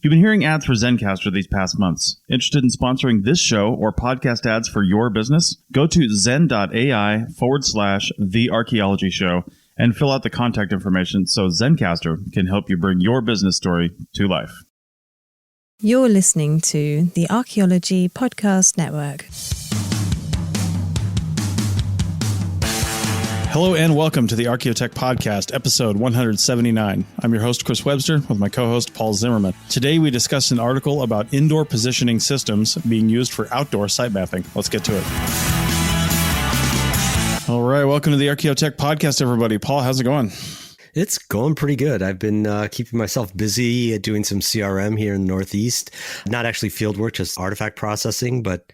You've been hearing ads for Zencastr these past months. Interested in sponsoring this show or podcast ads for your business? Go to zen.ai/The Archaeology Show and fill out the contact information so Zencastr can help you bring your business story to life. You're listening to the Archaeology Podcast Network. Hello and welcome to the Archaeotech Podcast, episode 179. I'm your host, Chris Webster, with my co-host, Paul Zimmerman. Today, we discussed an article about indoor positioning systems being used for outdoor site mapping. Let's get to it. All right, welcome to the Archaeotech Podcast, everybody. Paul, how's it going? It's going pretty good. I've been keeping myself busy doing some CRM here in the Northeast. Not actually field work, just artifact processing, but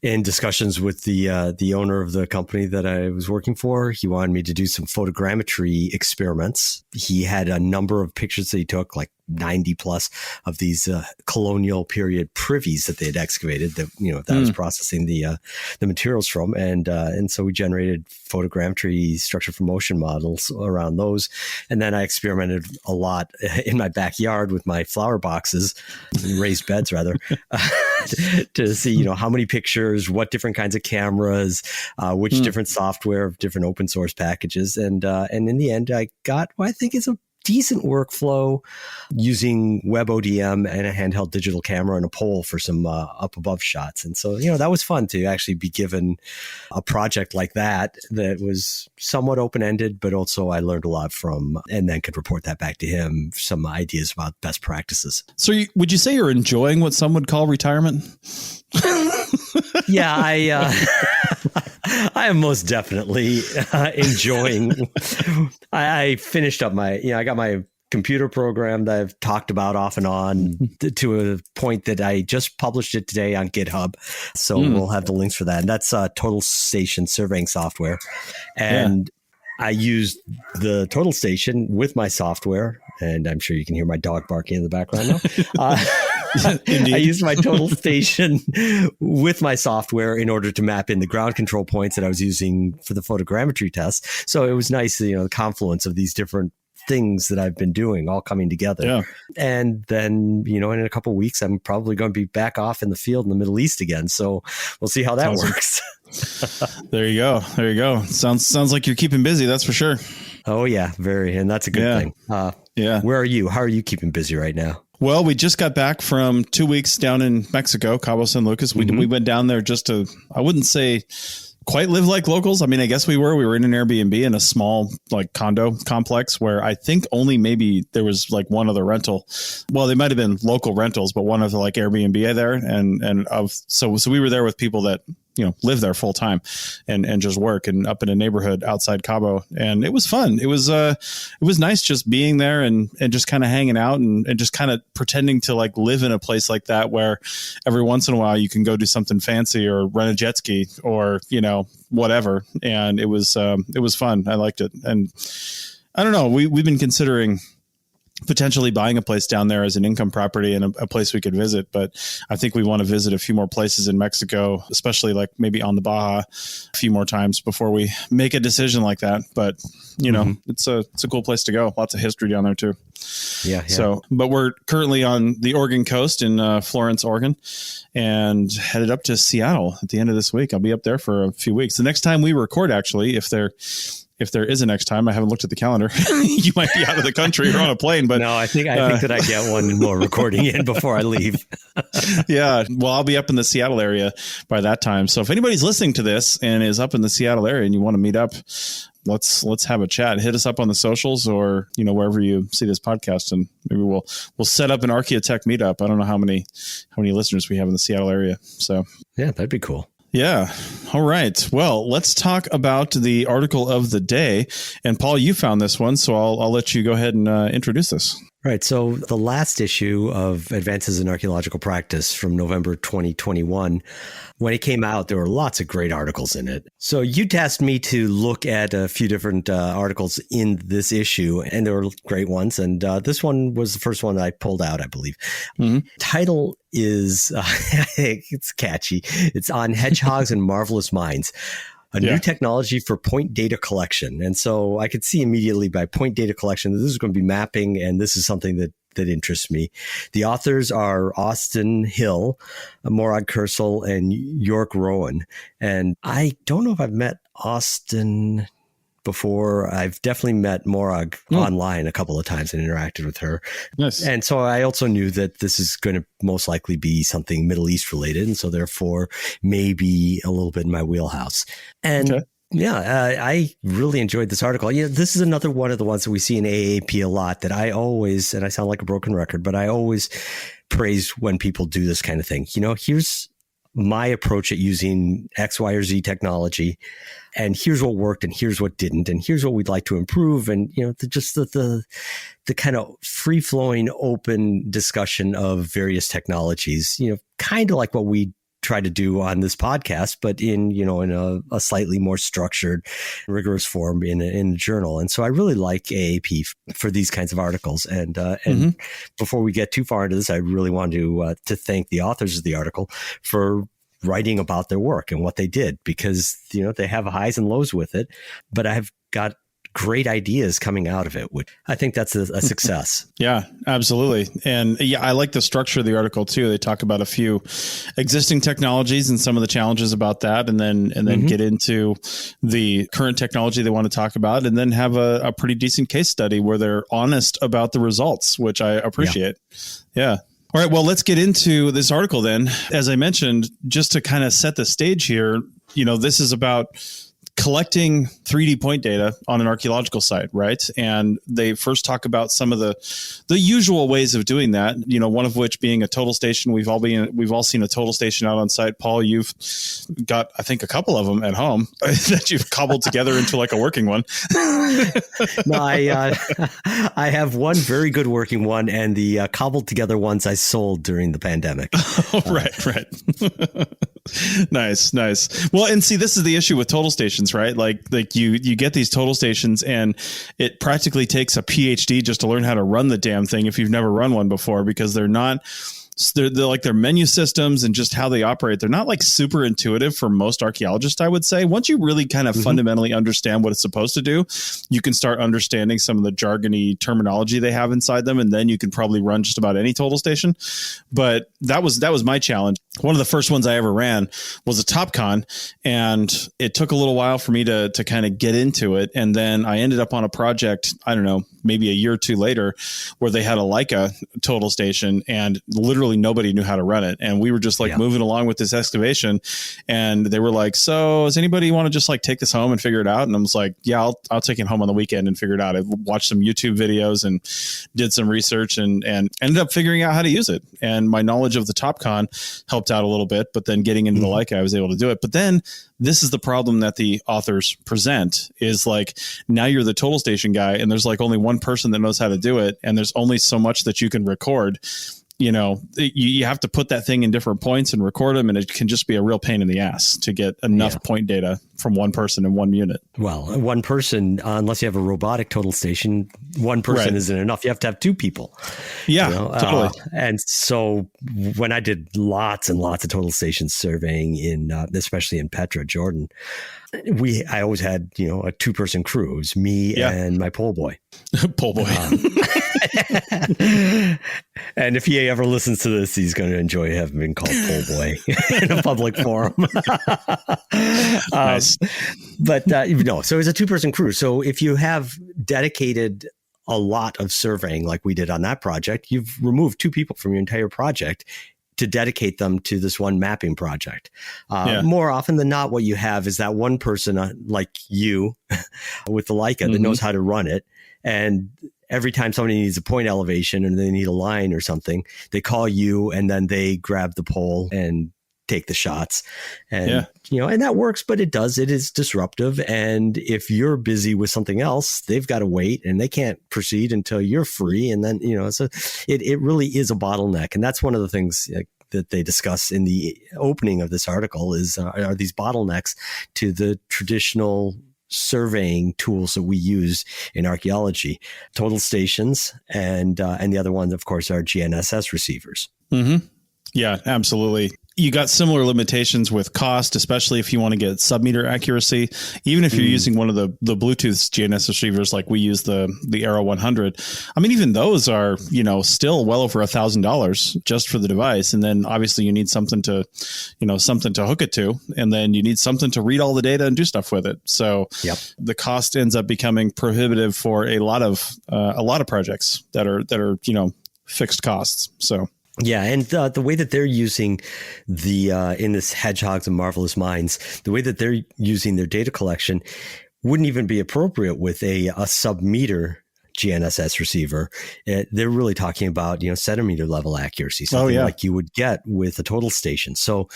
in discussions with the owner of the company that I was working for, he wanted me to do some photogrammetry experiments. He had a number of pictures that he took, like 90 plus of these colonial period privies that they had excavated that I was processing the materials from. And so we generated photogrammetry structure from motion models around those. And then I experimented a lot in my backyard with my flower boxes, raised beds rather, to see, how many pictures, what different kinds of cameras, which different software, different open source packages. And in the end, I got what I think is a decent workflow using WebODM and a handheld digital camera and a pole for some up above shots. And so, that was fun to actually be given a project like that was somewhat open-ended, but also I learned a lot from, and then could report that back to him, some ideas about best practices. So would you say you're enjoying what some would call retirement? Yeah, I am most definitely enjoying. I finished up I got my computer program that I've talked about off and on to a point that I just published it today on GitHub. So we'll have the links for that. And that's Total Station surveying software. And I used the Total Station with my software, and I'm sure you can hear my dog barking in the background now. I used my Total Station with my software in order to map in the ground control points that I was using for the photogrammetry test. So it was nice, the confluence of these different things that I've been doing all coming together. Yeah. And then, in a couple of weeks, I'm probably going to be back off in the field in the Middle East again. So we'll see how that works. There you go. Sounds like you're keeping busy. That's for sure. Oh yeah, very. And that's a good thing. Where are you? How are you keeping busy right now? Well, we just got back from 2 weeks down in Mexico, Cabo San Lucas. We went down there just to, I wouldn't say quite live like locals. I mean, I guess we were in an Airbnb in a small condo complex where I think only maybe there was one other rental. Well, they might've been local rentals, but one of the Airbnb there. So we were there with people that, live there full time and just work and up in a neighborhood outside Cabo. And it was fun. It was nice just being there and just kind of hanging out and just kind of pretending to live in a place like that where every once in a while you can go do something fancy or rent a jet ski or, whatever. And it was fun. I liked it. And I don't know, we've been considering potentially buying a place down there as an income property and a place we could visit. But I think we want to visit a few more places in Mexico, especially maybe on the Baja a few more times before we make a decision like that. But, it's a cool place to go. Lots of history down there too. Yeah. So, but we're currently on the Oregon coast in Florence, Oregon, and headed up to Seattle at the end of this week. I'll be up there for a few weeks. The next time we record, actually, if there is a next time, I haven't looked at the calendar. You might be out of the country or on a plane, but no, I think that I get one more recording in before I leave. Yeah. Well, I'll be up in the Seattle area by that time. So if anybody's listening to this and is up in the Seattle area and you want to meet up, let's have a chat. Hit us up on the socials or, wherever you see this podcast, and maybe we'll set up an Archaeotech meetup. I don't know how many listeners we have in the Seattle area. So yeah, that'd be cool. Yeah. All right. Well, let's talk about the article of the day. And Paul, you found this one, so I'll let you go ahead and introduce this. Right. So the last issue of Advances in Archaeological Practice from November 2021, when it came out, there were lots of great articles in it. So you tasked me to look at a few different articles in this issue, and there were great ones. And this one was the first one that I pulled out, I believe. Mm-hmm. Title is, it's catchy. It's on Hedgehogs and Marvelous Minds. A new technology for point data collection. And so I could see immediately by point data collection that this is going to be mapping, and this is something that that interests me. The authors are Austin Hill, Morag Kersel, and York Rowan. And I don't know if I've met Austin before. I've definitely met Morag online a couple of times and interacted with her. Nice. And so I also knew that this is going to most likely be something Middle East related. And so therefore maybe a little bit in my wheelhouse. And I really enjoyed this article. This is another one of the ones that we see in AAP a lot that I always, and I sound like a broken record, but I always praise when people do this kind of thing. Here's my approach at using X, Y, or Z technology, and here's what worked and here's what didn't, and here's what we'd like to improve. And, the kind of free flowing, open discussion of various technologies, kind of like what we try to do on this podcast, but in a slightly more structured, rigorous form in a journal. And so I really like AAP for these kinds of articles. And before we get too far into this, I really want to thank the authors of the article for writing about their work and what they did, because they have highs and lows with it. But I've got great ideas coming out of it, which I think that's a success. Yeah, absolutely. And I like the structure of the article too. They talk about a few existing technologies and some of the challenges about that, and then get into the current technology they want to talk about, and then have a pretty decent case study where they're honest about the results, which I appreciate. Yeah. All right. Well, let's get into this article then. As I mentioned, just to kind of set the stage here, this is about collecting 3D point data on an archaeological site, right? And they first talk about some of the usual ways of doing that. One of which being a total station. We've all seen a total station out on site. Paul, you've got, I think, a couple of them at home that you've cobbled together into like a working one. No, I have one very good working one, and the cobbled together ones I sold during the pandemic. Oh, right. Nice. Well, and see, this is the issue with total stations, right? Like you get these total stations, and it practically takes a PhD just to learn how to run the damn thing if you've never run one before, because they're like their menu systems and just how they operate. They're not like super intuitive for most archaeologists, I would say. Once you really kind of fundamentally understand what it's supposed to do, you can start understanding some of the jargony terminology they have inside them, and then you can probably run just about any total station. But that was my challenge. One of the first ones I ever ran was a TopCon, and it took a little while for me to kind of get into it. And then I ended up on a project, I don't know, maybe a year or two later, where they had a Leica total station, and literally nobody knew how to run it. And we were just like moving along with this excavation, and they were like, so does anybody want to just like take this home and figure it out? And I was like, yeah, I'll take it home on the weekend and figure it out. I watched some YouTube videos and did some research and ended up figuring out how to use it. And my knowledge of the TopCon helped out a little bit, but then getting into the Leica, I was able to do it. But then this is the problem that the authors present, is like, now you're the total station guy, and there's like only one person that knows how to do it, and there's only so much that you can record. You have to put that thing in different points and record them, and it can just be a real pain in the ass to get enough point data from one person in one unit. Well, one person, unless you have a robotic total station, one person isn't enough. You have to have two people. Yeah, totally. And so when I did lots and lots of total station surveying especially in Petra, Jordan, I always had, a 2-person crew. It was me and my pole boy. Pole boy. And if he ever listens to this, he's going to enjoy having been called pole boy in a public forum. Nice. But so it's a 2-person crew. So if you have dedicated a lot of surveying like we did on that project, you've removed 2 people from your entire project to dedicate them to this one mapping project. More often than not, what you have is that one person like you with the Leica that knows how to run it. And every time somebody needs a point elevation and they need a line or something, they call you, and then they grab the pole and take the shots. And, and that works, but it is disruptive. And if you're busy with something else, they've got to wait, and they can't proceed until you're free. And then, so it really is a bottleneck. And that's one of the things that they discuss in the opening of this article are these bottlenecks to the traditional surveying tools that we use in archaeology, total stations, and the other ones, of course, are GNSS receivers. Yeah, absolutely. you got similar limitations with cost, especially if you want to get sub-meter accuracy. Even if you're using one of the Bluetooth GNS receivers, like we use the Arrow 100. I mean, even those are, still well over $1,000 just for the device. And then obviously you need something to hook it to, and then you need something to read all the data and do stuff with it. So the cost ends up becoming prohibitive for a lot of projects that are fixed costs. So. Yeah, and the way that they're using in this Hedgehogs and Marvelous Minds, the way that they're using their data collection wouldn't even be appropriate with a sub-meter GNSS receiver. They're really talking about, centimeter level accuracy, something like you would get with a total station. So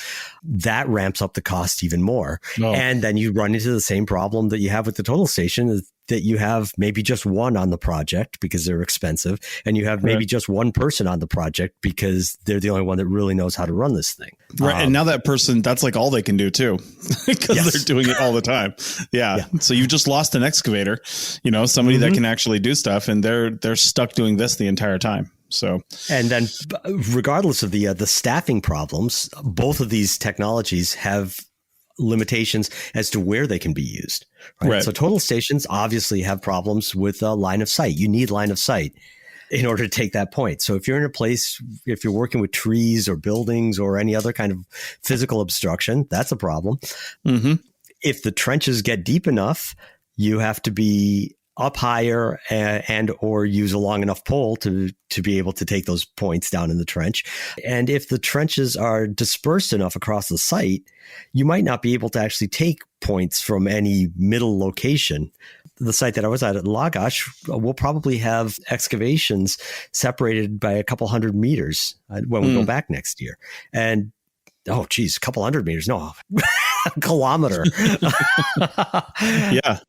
that ramps up the cost even more. And then you run into the same problem that you have with the total station, that you have maybe just one on the project because they're expensive, and you have maybe just one person on the project because they're the only one that really knows how to run this thing. Right. And now that person, that's like all they can do too, because they're doing it all the time. Yeah. So you've just lost an excavator, somebody that can actually do stuff, and they're stuck doing this the entire time. So, and then regardless of the staffing problems, both of these technologies have limitations as to where they can be used. Right? So total stations obviously have problems with line of sight. You need line of sight in order to take that point. So if you're in a place, if you're working with trees or buildings or any other kind of physical obstruction, that's a problem. If the trenches get deep enough, you have to be up higher and or use a long enough pole to be able to take those points down in the trench. And if the trenches are dispersed enough across the site, you might not be able to actually take points from any middle location. The site that I was at Lagash will probably have excavations separated by a couple hundred meters when we go back next year. And a couple hundred meters. No, a kilometer.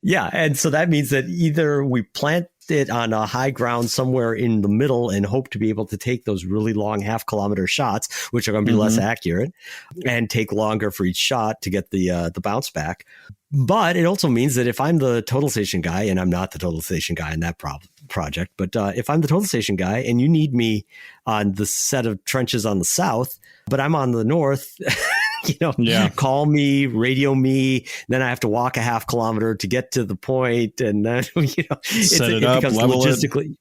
Yeah. And so that means that either we plant it on a high ground somewhere in the middle and hope to be able to take those really long half-kilometer shots, which are going to be less accurate and take longer for each shot to get the bounce back. But it also means that if I'm the total station guy, and I'm not the total station guy in that project, but if I'm the total station guy and you need me on the set of trenches on the south, but I'm on the north, call me, radio me, then I have to walk a half kilometer to get to the point, and then it becomes logistically.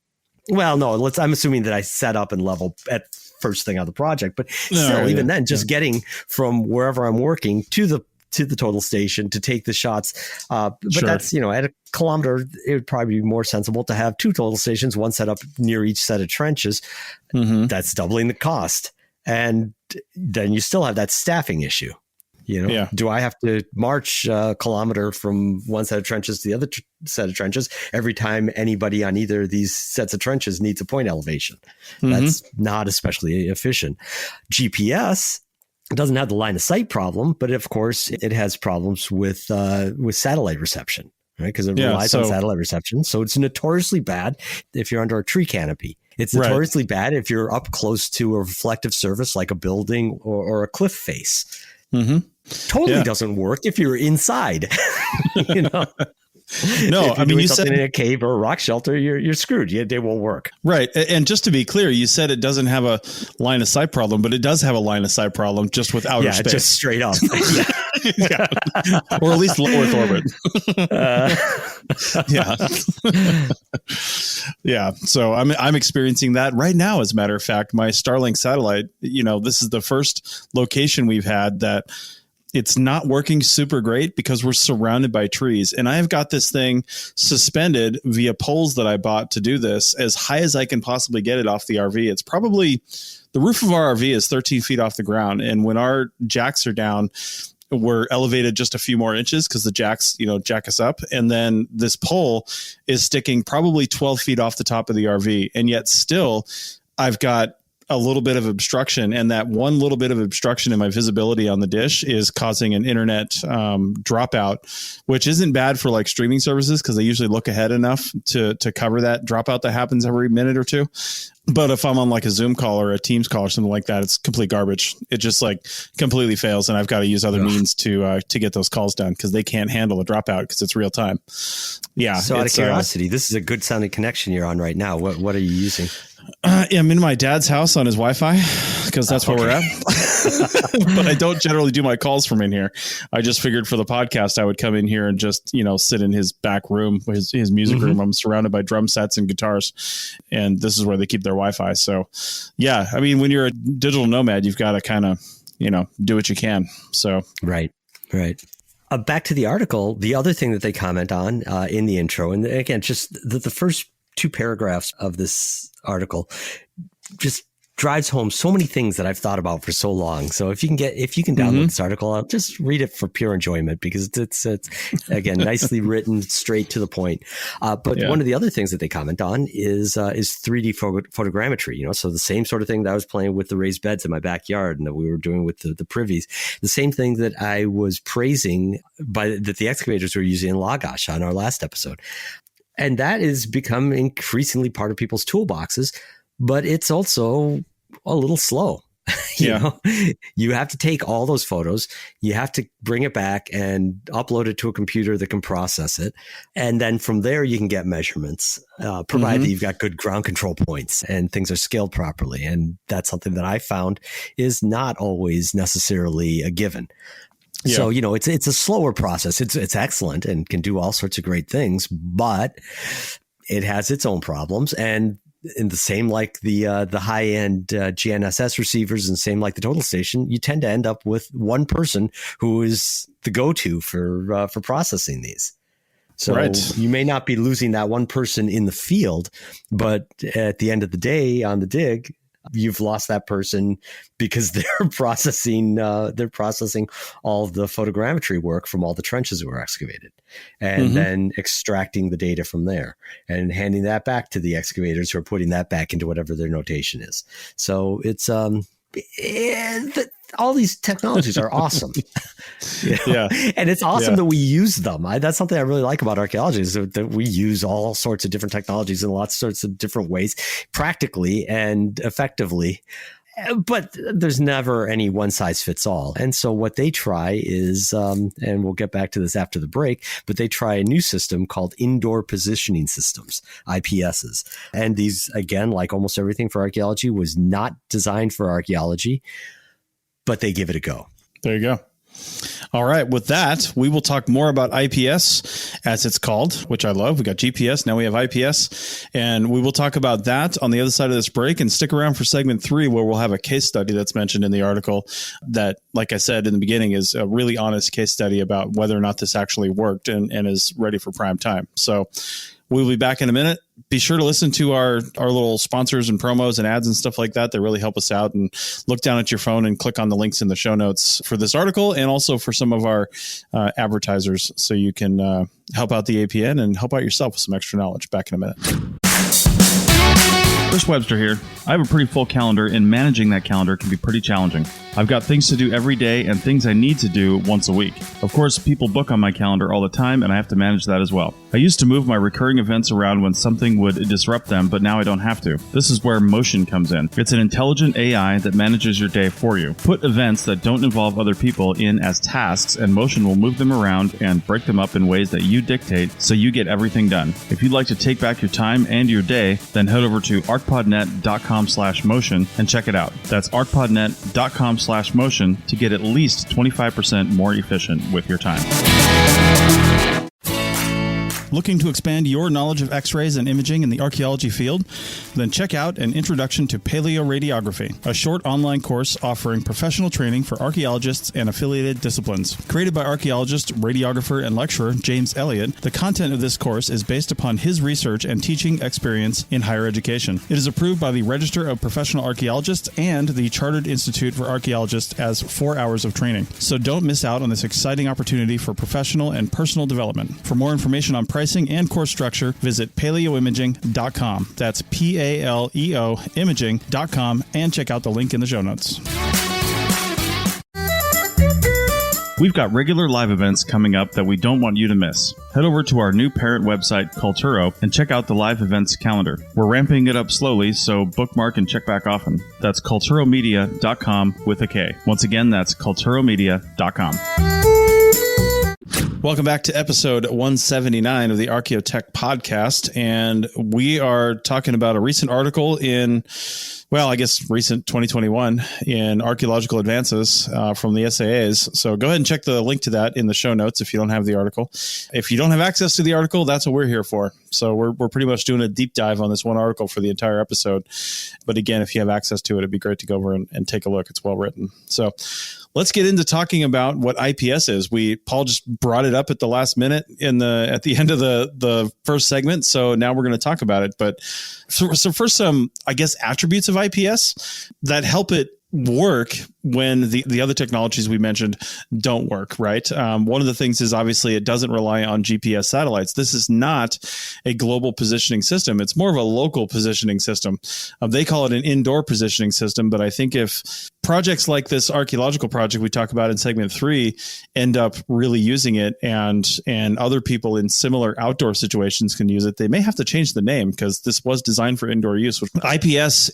Well, no, I'm assuming that I set up and level at first thing on the project, but still, even then, just getting from wherever I'm working to the total station to take the shots. But that's, at a kilometer, it would probably be more sensible to have two total stations, one set up near each set of trenches. That's doubling the cost. And then you still have that staffing issue. Do I have to march a kilometer from one set of trenches to the other set of trenches every time anybody on either of these sets of trenches needs a point elevation? That's not especially efficient. GPS doesn't have the line of sight problem, but of course it has problems with satellite reception, right? Because it relies on satellite reception. So it's notoriously bad if you're under a tree canopy. It's notoriously bad if you're up close to a reflective surface like a building or a cliff face. Totally doesn't work if you're inside. No, I mean, you said in a cave or a rock shelter, you're screwed. They won't work. Right. And just to be clear, you said it doesn't have a line of sight problem, but it does have a line of sight problem just with outer space. Just straight up. Or at least low Earth orbit. So I'm experiencing that right now. As a matter of fact, my Starlink satellite, this is the first location we've had that it's not working super great because we're surrounded by trees. And I've got this thing suspended via poles that I bought to do this as high as I can possibly get it off the RV. It's probably the roof of our RV is 13 feet off the ground. And when our jacks are down, we're elevated just a few more inches because the jacks, jack us up. And then this pole is sticking probably 12 feet off the top of the RV. And yet still I've got a little bit of obstruction, and that one little bit of obstruction in my visibility on the dish is causing an internet dropout, which isn't bad for like streaming services because they usually look ahead enough to cover that dropout that happens every minute or two. But if I'm on like a Zoom call or a Teams call or something like that, it's complete garbage. It just like completely fails, and I've got to use other means to get those calls done because they can't handle a dropout because it's real time. Yeah. So out of curiosity, this is a good sounding connection you're on right now. What are you using? I'm in my dad's house on his Wi-Fi because that's where we're at. But I don't generally do my calls from in here. I just figured for the podcast, I would come in here and just, sit in his back room, his music room. I'm surrounded by drum sets and guitars, and this is where they keep their Wi-Fi. So yeah, I mean, when you're a digital nomad, you've got to kind of, do what you can. So, Right. Back to the article, the other thing that they comment on in the intro, and again, just the first two paragraphs of this article just drives home so many things that I've thought about for so long. So if you can download this article, I'll just read it for pure enjoyment because it's again, nicely written, straight to the point. But one of the other things that they comment on is 3D photogrammetry, so the same sort of thing that I was playing with the raised beds in my backyard and that we were doing with the privies, the same thing that I was praising that the excavators were using in Lagash on our last episode. And that is become increasingly part of people's toolboxes. But it's also a little slow. You have to take all those photos. You have to bring it back and upload it to a computer that can process it. And then from there, you can get measurements, provided that you've got good ground control points and things are scaled properly. And that's something that I found is not always necessarily a given. Yeah. So, it's a slower process. It's excellent and can do all sorts of great things, but it has its own problems. And in the same like the high end GNSS receivers and same like the total station, you tend to end up with one person who is the go-to for processing these. So you may not be losing that one person in the field, but at the end of the day on the dig, you've lost that person because they're processing all of the photogrammetry work from all the trenches that were excavated and then extracting the data from there and handing that back to the excavators who are putting that back into whatever their notation is. So it's all these technologies are awesome. And it's awesome that we use them. That's something I really like about archaeology is that we use all sorts of different technologies in lots of sorts of different ways, practically and effectively. But there's never any one size fits all. And so what they try is, and we'll get back to this after the break, but they try a new system called indoor positioning systems, IPSs. And these, again, like almost everything for archaeology, was not designed for archaeology, but they give it a go. There you go. All right. With that, we will talk more about IPS as it's called, which I love. We got GPS. Now we have IPS, and we will talk about that on the other side of this break. And stick around for segment 3, where we'll have a case study that's mentioned in the article that, like I said in the beginning, is a really honest case study about whether or not this actually worked and is ready for prime time. So we'll be back in a minute. Be sure to listen to our little sponsors and promos and ads and stuff like that. They really help us out. And look down at your phone and click on the links in the show notes for this article and also for some of our advertisers so you can help out the APN and help out yourself with some extra knowledge. Back in a minute. Chris Webster here. I have a pretty full calendar, and managing that calendar can be pretty challenging. I've got things to do every day and things I need to do once a week. Of course, people book on my calendar all the time, and I have to manage that as well. I used to move my recurring events around when something would disrupt them, but now I don't have to. This is where Motion comes in. It's an intelligent AI that manages your day for you. Put events that don't involve other people in as tasks, and Motion will move them around and break them up in ways that you dictate so you get everything done. If you'd like to take back your time and your day, then head over to archpodnet.com/motion and check it out. That's archpodnet.com/motion to get at least 25% more efficient with your time. Looking to expand your knowledge of X-rays and imaging in the archaeology field? Then check out An Introduction to Paleoradiography, a short online course offering professional training for archaeologists and affiliated disciplines. Created by archaeologist, radiographer, and lecturer James Elliott, the content of this course is based upon his research and teaching experience in higher education. It is approved by the Register of Professional Archaeologists and the Chartered Institute for Archaeologists as 4 hours of training. So don't miss out on this exciting opportunity for professional and personal development. For more information on pricing and course structure, visit paleoimaging.com. That's PALEO imaging.com, and check out the link in the show notes. We've got regular live events coming up that we don't want you to miss. Head over to our new parent website, Culturo, and check out the live events calendar. We're ramping it up slowly, so bookmark and check back often. That's culturomedia.com with a K. Once again, that's culturomedia.com. Welcome back to episode 179 of the Archaeotech podcast. And we are talking about a recent article in Well, I guess recent 2021 in archaeological advances from the SAAs. So go ahead and check the link to that in the show notes if you don't have the article. If you don't have access to the article, that's what we're here for. So we're pretty much doing a deep dive on this one article for the entire episode. But again, if you have access to it, it'd be great to go over and take a look. It's well written. So let's get into talking about what IPS is. Paul just brought it up at the last minute at the end of the first segment. So now we're going to talk about it. But so first, some, I guess, attributes of IPS that help it work when the other technologies we mentioned don't work, right? One of the things is obviously it doesn't rely on GPS satellites. This is not a global positioning system. It's more of a local positioning system. They call it an indoor positioning system, but I think if projects like this archaeological project we talk about in segment 3 end up really using it and other people in similar outdoor situations can use it, they may have to change the name because this was designed for indoor use. IPS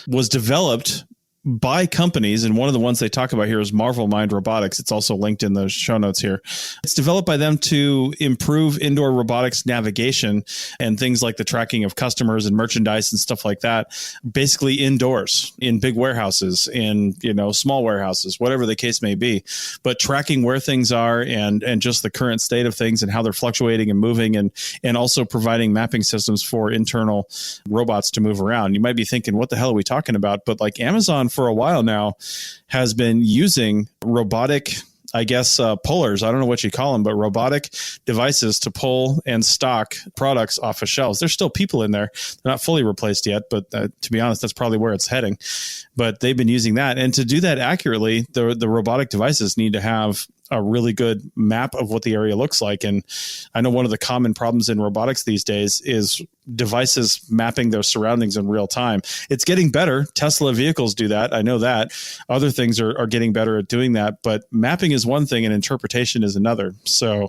was developed by companies, and one of the ones they talk about here is Marvel Mind Robotics. It's also linked in the show notes here. It's developed by them to improve indoor robotics navigation and things like the tracking of customers and merchandise and stuff like that, basically indoors, in big warehouses, in small warehouses, whatever the case may be. But tracking where things are and just the current state of things and how they're fluctuating and moving, and also providing mapping systems for internal robots to move around. You might be thinking, what the hell are we talking about? But like Amazon for a while now has been using robotic, I guess, pullers. I don't know what you call them, but robotic devices to pull and stock products off of shelves. There's still people in there. They're not fully replaced yet, but to be honest, that's probably where it's heading. But they've been using that. And to do that accurately, the robotic devices need to have a really good map of what the area looks like. And I know one of the common problems in robotics these days is devices mapping their surroundings in real time. It's getting better. Tesla vehicles do that. I know that. Other things are getting better at doing that. But mapping is one thing and interpretation is another. So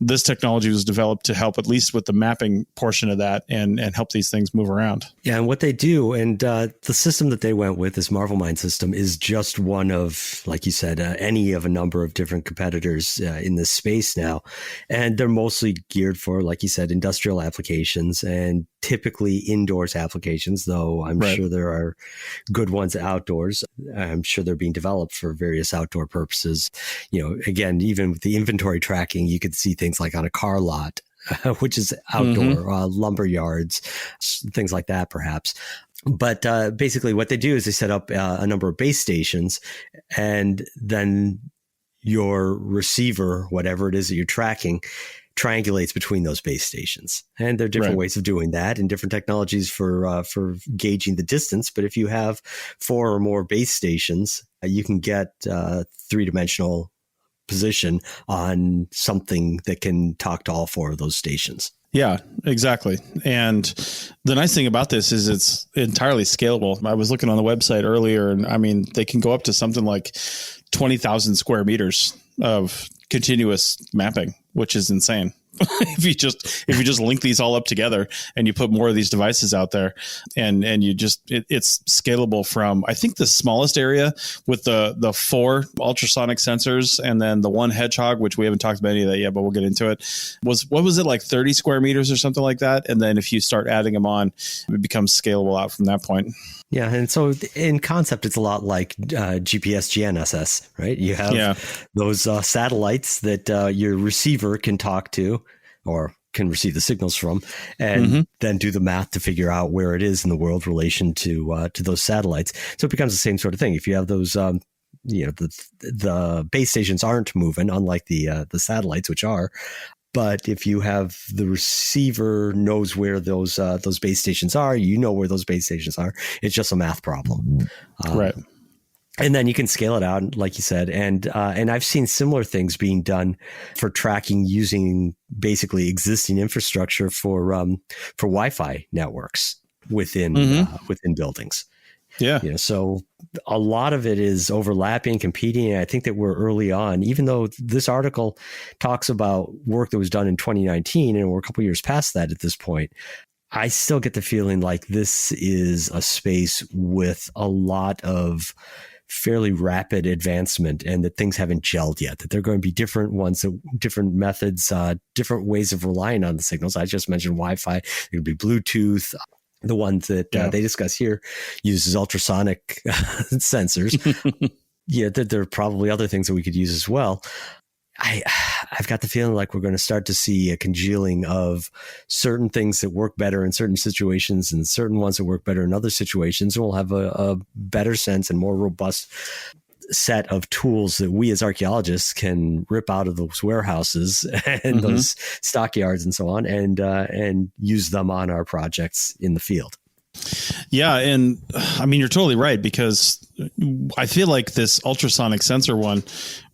this technology was developed to help at least with the mapping portion of that and help these things move around. Yeah, and what they do, and the system that they went with, this Marvel Mind system, is just one of, like you said, any of a number of different competitors in this space now. And they're mostly geared for, like you said, industrial applications and typically indoors applications, though I'm sure there are good ones outdoors. I'm sure they're being developed for various outdoor purposes. Again, even with the inventory tracking, you could see things like on a car lot, which is outdoor, lumber yards, things like that, perhaps. But basically what they do is they set up a number of base stations, and then your receiver, whatever it is that you're tracking, triangulates between those base stations. And there are different ways of doing that and different technologies for gauging the distance. But if you have 4 or more base stations, you can get three-dimensional position on something that can talk to all 4 of those stations. Yeah, exactly. And the nice thing about this is it's entirely scalable. I was looking on the website earlier, and I mean, they can go up to something like 20,000 square meters of continuous mapping, which is insane. if you just link these all up together and you put more of these devices out there and you just, it's scalable from, I think the smallest area with the 4 ultrasonic sensors and then the 1 Hedgehog, which we haven't talked about any of that yet, but we'll get into it, was, what was it, like 30 square meters or something like that? And then if you start adding them on, it becomes scalable out from that point. Yeah. And so in concept, it's a lot like GPS GNSS, right? You have those satellites that your receiver can talk to or can receive the signals from, and then do the math to figure out where it is in the world relation to those satellites. So it becomes the same sort of thing. If you have those, the base stations aren't moving, unlike the satellites, which are. But if you have the receiver knows where those base stations are, you know where those base stations are. It's just a math problem, right? And then you can scale it out, like you said, and I've seen similar things being done for tracking using basically existing infrastructure for Wi-Fi networks within buildings. Yeah. So a lot of it is overlapping, competing. And I think that we're early on, even though this article talks about work that was done in 2019 and we're a couple of years past that at this point. I still get the feeling like this is a space with a lot of fairly rapid advancement and that things haven't gelled yet, that there are going to be different ones, different methods, different ways of relying on the signals. I just mentioned Wi-Fi. It could be Bluetooth. The ones that they discuss here uses ultrasonic sensors. Yeah, there are probably other things that we could use as well. I've got the feeling like we're going to start to see a congealing of certain things that work better in certain situations and certain ones that work better in other situations. And we'll have a better sense and more robust set of tools that we as archaeologists can rip out of those warehouses and those stockyards and so on, and use them on our projects in the field. Yeah. And I mean, you're totally right, because I feel like this ultrasonic sensor one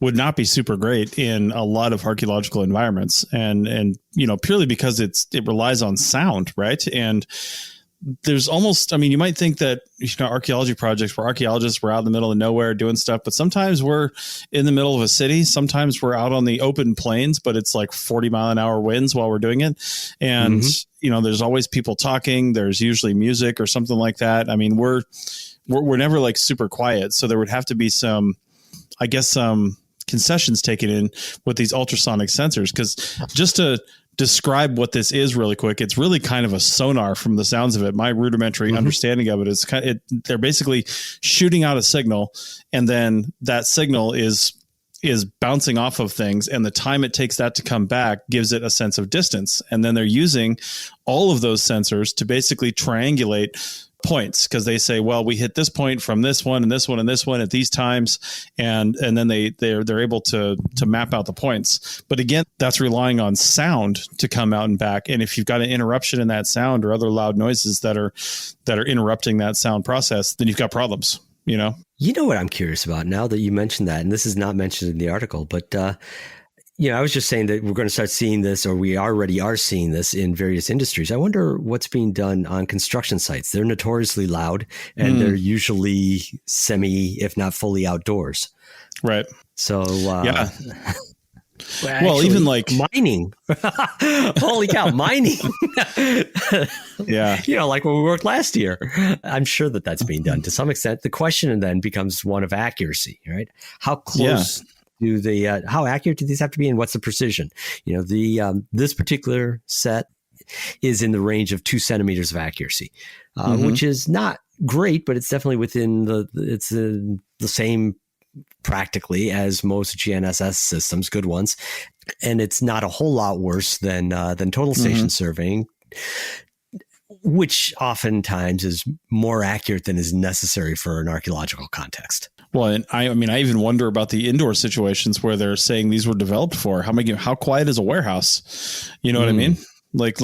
would not be super great in a lot of archaeological environments. And, purely because it relies on sound, right? And there's almost, I mean, you might think that, archaeology projects where archaeologists were out in the middle of nowhere doing stuff, but sometimes we're in the middle of a city. Sometimes we're out on the open plains, but it's like 40-mile-an-hour winds while we're doing it. And, there's always people talking. There's usually music or something like that. I mean, we're never like super quiet. So there would have to be some concessions taken in with these ultrasonic sensors. Because just to describe what this is really quick, it's really kind of a sonar from the sounds of it. My rudimentary understanding of it is they're basically shooting out a signal, and then that signal is bouncing off of things, and the time it takes that to come back gives it a sense of distance. And then they're using all of those sensors to basically triangulate points, because they say, well, we hit this point from this one and this one and this one at these times, and then they're able to map out the points. But again, that's relying on sound to come out and back. And if you've got an interruption in that sound or other loud noises that are interrupting that sound process, then you've got problems. You know what I'm curious about now that you mentioned that, and this is not mentioned in the article, but I was just saying that we're going to start seeing this, or we already are seeing this in various industries. I wonder what's being done on construction sites. They're notoriously loud, and they're usually semi, if not fully, outdoors. Right. So, yeah. Well, even like mining. Holy cow, mining. Yeah. Like when we worked last year. I'm sure that that's being done to some extent. The question then becomes one of accuracy, right? How close how accurate do these have to be, and what's the precision? This particular set is in the range of 2 centimeters of accuracy, which is not great, but it's definitely within the same practically as most GNSS systems, good ones. And it's not a whole lot worse than total station surveying, which oftentimes is more accurate than is necessary for an archaeological context. Well, and I even wonder about the indoor situations where they're saying these were developed for. How quiet is a warehouse? You know what I mean? Like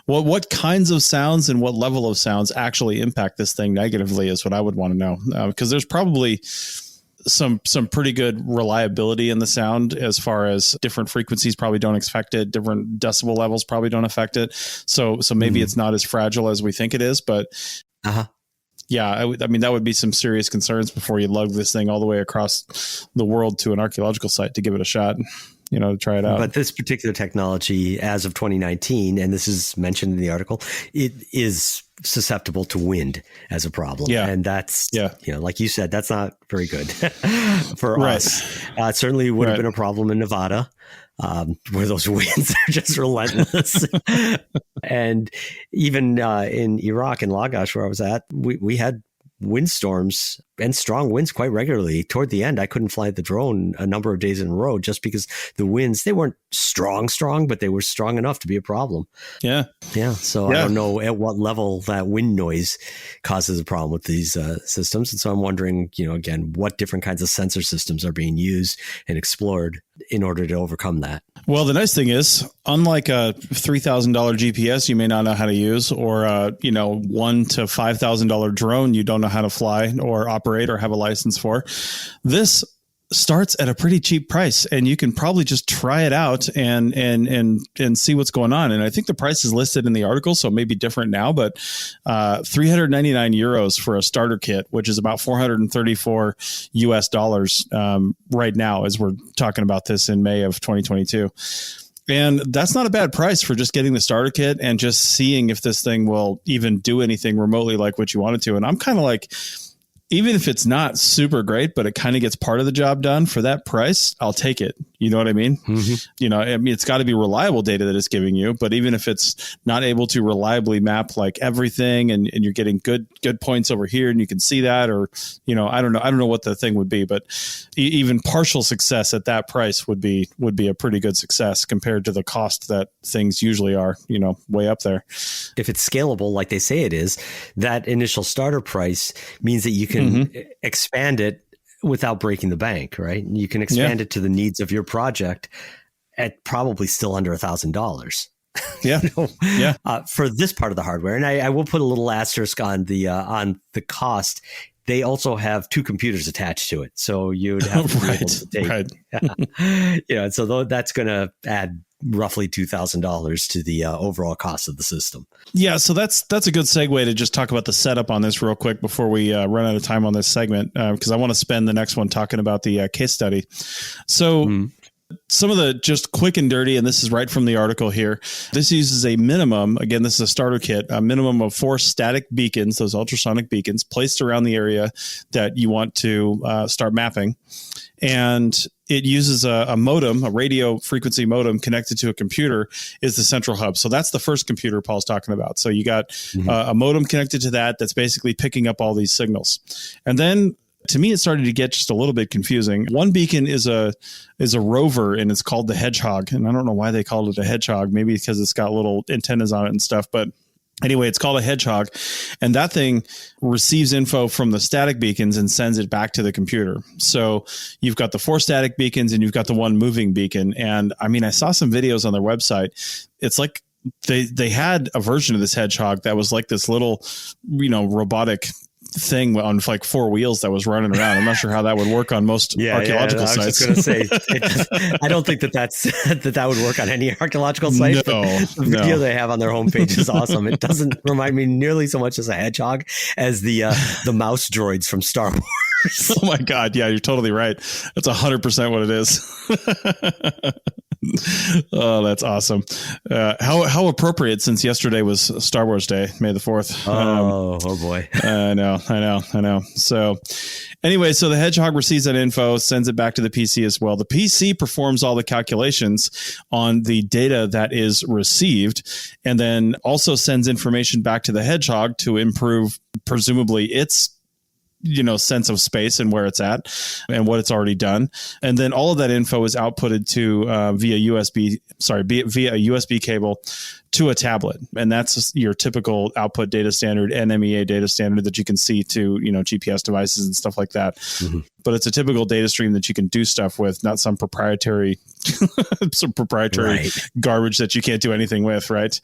what kinds of sounds and what level of sounds actually impact this thing negatively is what I would want to know. Because there's probably some pretty good reliability in the sound, as far as different frequencies probably don't affect it. Different decibel levels probably don't affect it. So maybe it's not as fragile as we think it is, but yeah, that would be some serious concerns before you lug this thing all the way across the world to an archaeological site to give it a shot, to try it out. But this particular technology, as of 2019, and this is mentioned in the article, it is susceptible to wind as a problem. Yeah. And that's, like you said, that's not very good for us. It certainly would have been a problem in Nevada, where those winds are just relentless. And even in Iraq and Lagash, where I was at, we had windstorms and strong winds quite regularly. Toward the end, I couldn't fly the drone a number of days in a row just because the winds, they weren't strong, but they were strong enough to be a problem. Yeah. Yeah. So I don't know at what level that wind noise causes a problem with these systems. And so I'm wondering, again, what different kinds of sensor systems are being used and explored in order to overcome that. Well, the nice thing is, unlike a $3,000 GPS you may not know how to use, or a $1,000 to $5,000 drone you don't know how to fly or operate or have a license for, this starts at a pretty cheap price, and you can probably just try it out and see what's going on. And I think the price is listed in the article, so it may be different now, but 399 euros for a starter kit, which is about $434 US right now, as we're talking about this in May of 2022. And that's not a bad price for just getting the starter kit and just seeing if this thing will even do anything remotely like what you want it to. And I'm kind of like, even if it's not super great, but it kind of gets part of the job done for that price, I'll take it. You know what I mean? I mean, it's got to be reliable data that it's giving you, but even if it's not able to reliably map like everything and you're getting good points over here and you can see that, or, I don't know what the thing would be, but even partial success at that price would be a pretty good success compared to the cost that things usually are, way up there. If it's scalable, like they say it is, that initial starter price means that you can expand it without breaking the bank, right? You can expand it to the needs of your project at probably still under $1,000. Yeah. For this part of the hardware. And I will put a little asterisk on the cost. They also have 2 computers attached to it. So you'd have to be able to take, so that's going to add roughly $2,000 to the overall cost of the system. Yeah, so that's a good segue to just talk about the setup on this real quick before we run out of time on this segment, because I want to spend the next one talking about the case study. So some of the just quick and dirty, and this is right from the article here. This uses a minimum, again, this is a starter kit, a minimum of 4 static beacons, those ultrasonic beacons, placed around the area that you want to start mapping. And it uses a modem, a radio frequency modem connected to a computer is the central hub. So that's the first computer Paul's talking about. So you got a modem connected to that's basically picking up all these signals. And then to me, it started to get just a little bit confusing. One beacon is a rover, and it's called the Hedgehog. And I don't know why they called it a Hedgehog. Maybe because it's got little antennas on it and stuff. But anyway, it's called a Hedgehog. And that thing receives info from the static beacons and sends it back to the computer. So you've got the 4 static beacons and you've got the 1 moving beacon. And I mean, I saw some videos on their website. It's like they had a version of this Hedgehog that was like this little, robotic thing on like 4 wheels that was running around. I'm not sure how that would work on most archaeological sites. I was just going to say, I don't think that would work on any archaeological site. The video they have on their homepage is awesome. It doesn't remind me nearly so much as a Hedgehog as the mouse droids from Star Wars. Oh my God. Yeah, you're totally right. That's 100% what it is. Oh, that's awesome. How appropriate, since yesterday was Star Wars Day, May the 4th. Oh boy. I know. So anyway, so the Hedgehog receives that info, sends it back to the PC as well. The PC performs all the calculations on the data that is received, and then also sends information back to the Hedgehog to improve, presumably, its sense of space and where it's at and what it's already done. And then all of that info is outputted to via a USB cable to a tablet. And that's your typical output data standard, NMEA data standard that you can see to, GPS devices and stuff like that. But it's a typical data stream that you can do stuff with, not some proprietary garbage that you can't do anything with. Right.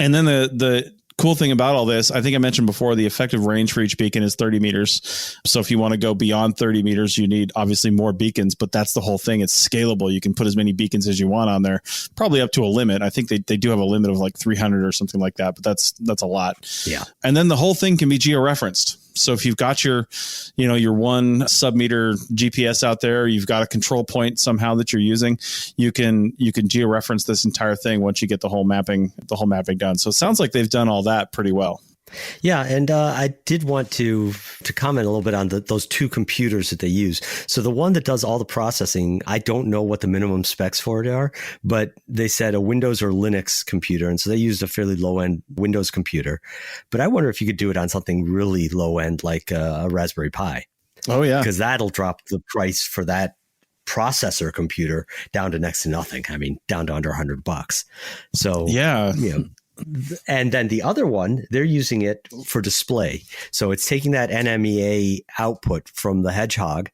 And then the cool thing about all this, I think I mentioned before, the effective range for each beacon is 30 meters. So if you want to go beyond 30 meters, you need obviously more beacons, but that's the whole thing. It's scalable. You can put as many beacons as you want on there, probably up to a limit. I think they do have a limit of like 300 or something like that, but that's a lot. Yeah. And then the whole thing can be georeferenced. So if you've got your 1 sub-meter GPS out there, you've got a control point somehow that you're using, you can georeference this entire thing once you get the whole mapping done. So it sounds like they've done all that pretty well. Yeah, and I did want to comment a little bit on those 2 computers that they use. So the one that does all the processing, I don't know what the minimum specs for it are, but they said a Windows or Linux computer, and so they used a fairly low-end Windows computer. But I wonder if you could do it on something really low-end like a Raspberry Pi. Oh, yeah. Because that'll drop the price for that processor computer down to next to nothing. I mean, down to under $100. So, yeah. And then the other one, they're using it for display. So it's taking that NMEA output from the Hedgehog,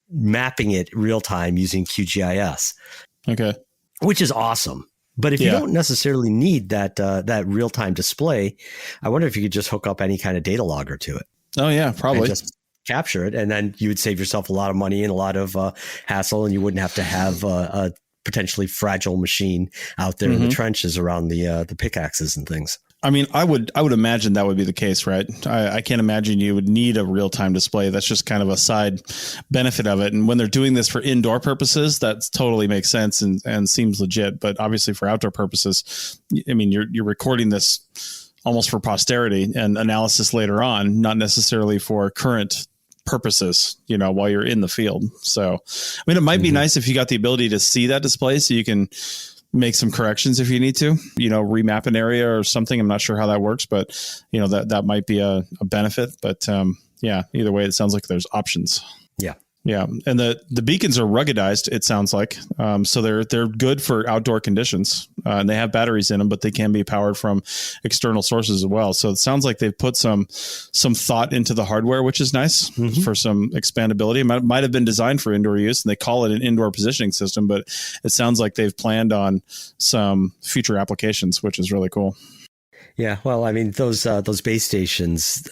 mapping it real time using QGIS. Okay. Which is awesome. But if you don't necessarily need that real time display, I wonder if you could just hook up any kind of data logger to it. Oh, yeah, probably. Just capture it. And then you would save yourself a lot of money and a lot of hassle, and you wouldn't have to have a potentially fragile machine out there in the trenches around the pickaxes and things. I mean, I would imagine that would be the case, right? I can't imagine you would need a real-time display. That's just kind of a side benefit of it. And when they're doing this for indoor purposes, that totally makes sense and seems legit. But obviously for outdoor purposes, I mean, you're recording this almost for posterity and analysis later on, not necessarily for current purposes, while you're in the field. So, I mean, it might be nice if you got the ability to see that display so you can make some corrections if you need to, remap an area or something. I'm not sure how that works, but that might be a benefit. But either way, it sounds like there's options. Yeah. Yeah. And the beacons are ruggedized, it sounds like. So they're good for outdoor conditions, and they have batteries in them, but they can be powered from external sources as well. So it sounds like they've put some thought into the hardware, which is nice for some expandability. It might have been designed for indoor use, and they call it an indoor positioning system, but it sounds like they've planned on some future applications, which is really cool. Yeah. Well, I mean, those base stations,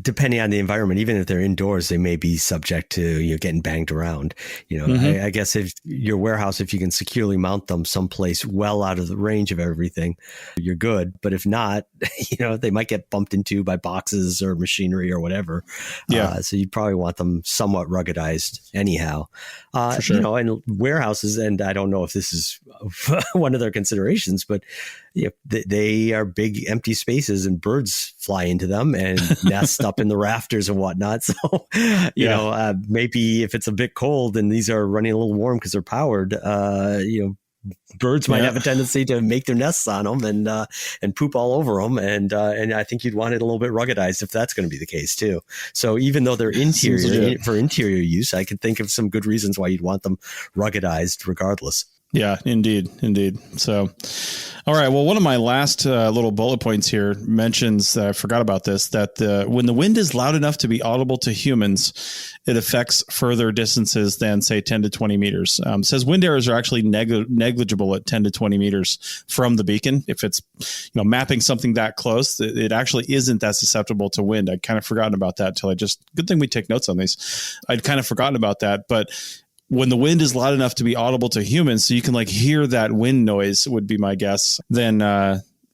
depending on the environment, even if they're indoors, they may be subject to getting banged around. I guess if your warehouse, if you can securely mount them someplace well out of the range of everything, you're good. But if not, they might get bumped into by boxes or machinery or whatever. Yeah. So you'd probably want them somewhat ruggedized anyhow. For sure. And warehouses, and I don't know if this is one of their considerations, but they are big empty spaces and birds fly into them and nest up in the rafters and whatnot. So, maybe if it's a bit cold and these are running a little warm because they're powered, birds might have a tendency to make their nests on them and poop all over them. And I think you'd want it a little bit ruggedized if that's going to be the case too. So even though they're interior for interior use, I could think of some good reasons why you'd want them ruggedized regardless. Yeah, indeed. So, all right. Well, one of my last little bullet points here mentions, I forgot about this, that when the wind is loud enough to be audible to humans, it affects further distances than, say, 10 to 20 meters. It says wind errors are actually negligible at 10 to 20 meters from the beacon. If it's mapping something that close, it actually isn't that susceptible to wind. I'd kind of forgotten about that till good thing we take notes on these. I'd kind of forgotten about that, but when the wind is loud enough to be audible to humans, so you can hear that wind noise, would be my guess, then